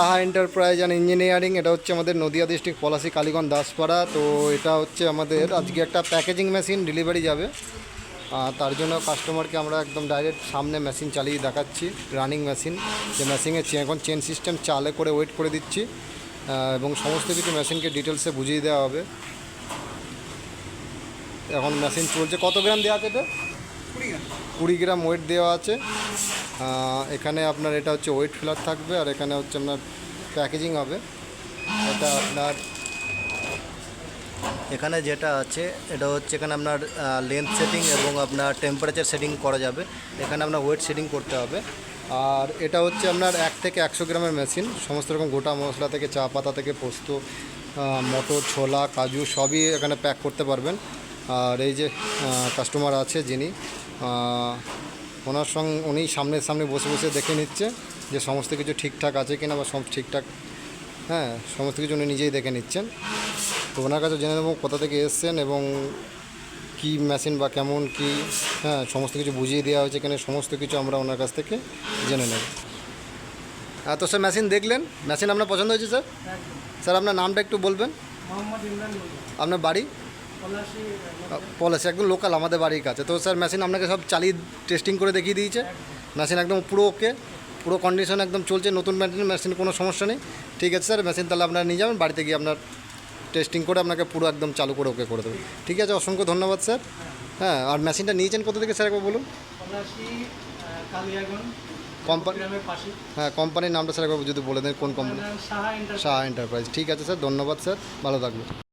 Saha enterprise and engineering, এটা হচ্ছে আমাদের নদিয়া ডিস্ট্রিক্ট পলাশী কালীগঞ্জ দাসপাড়া। তো এটা হচ্ছে আমাদের আজকে একটা প্যাকেজিং মেশিন ডেলিভারি যাবে। তার জন্য কাস্টমারকে আমরা একদম ডাইরেক্ট সামনে মেশিন চালিয়ে দেখাচ্ছি, রানিং মেশিন। যে মেশিনের এখন চেন সিস্টেম চালে করে ওয়েট করে দিচ্ছি এবং সমস্ত কিছু মেশিনকে ডিটেলসে বুঝিয়ে দেওয়া হবে। এখন মেশিন চলছে। কত গ্রাম দেওয়া আছে? এটা 20 গ্রাম ওয়েট দেওয়া আছে। এখানে আপনার এটা হচ্ছে ওয়েট ফিলার থাকবে, আর এখানে হচ্ছে আপনার প্যাকেজিং হবে। এটা আপনার এখানে যেটা আছে এটা হচ্ছে এখানে আপনার লেন্থ সেটিং এবং আপনার টেম্পারেচার সেটিং করা যাবে। এখানে আপনার ওয়েট সেটিং করতে হবে। আর এটা হচ্ছে আপনার 1 থেকে 100 গ্রামের মেশিন। সমস্ত রকম গোটা মশলা থেকে চা পাতা থেকে পোস্ত, মটর, ছোলা, কাজু সবই এখানে প্যাক করতে পারবেন। আর এই যে কাস্টমার আছে যিনি, ওনার সঙ্গে উনি সামনে বসে বসে দেখে নিচ্ছে যে সমস্ত কিছু ঠিকঠাক আছে কিনা বা সব ঠিকঠাক, সমস্ত কিছু উনি নিজেই দেখে নিচ্ছেন। তো ওনার কাছে জেনে নেব কোথা থেকে এসছেন এবং কি মেশিন বা কেমন কি, সমস্ত কিছু বুঝিয়ে দেওয়া হয়েছে এখানে, সমস্ত কিছু আমরা ওনার কাছ থেকে জেনে নেব। তো স্যার মেশিন দেখলেন, মেশিন আপনার পছন্দ হয়েছে স্যার? স্যার আপনার নামটা একটু বলবেন। আপনার বাড়ি? পলাশী, একদম লোকাল, আমাদের বাড়ির কাছে। তো স্যার মেশিন আপনাকে সব চালিয়ে টেস্টিং করে দেখিয়ে দিয়েছে। মেশিন একদম পুরো ওকে, পুরো কন্ডিশন একদম চলছে, নতুন মেশিন, কোনো সমস্যা নেই। ঠিক আছে স্যার, মেশিন তাহলে আপনারা নিয়ে যাবেন, বাড়িতে গিয়ে আপনার টেস্টিং করে আপনাকে পুরো একদম চালু করে ওকে করে দেবেন। ঠিক আছে, অসংখ্য ধন্যবাদ স্যার। আর মেশিনটা নিয়েছেন কোথা থেকে স্যার একবার বলুন। কোম্পানি, কোম্পানির নামটা স্যার একবার যদি বলে দেন কোন কোম্পানি? সাহা এন্টারপ্রাইজ। ঠিক আছে স্যার, ধন্যবাদ স্যার, ভালো থাকবেন।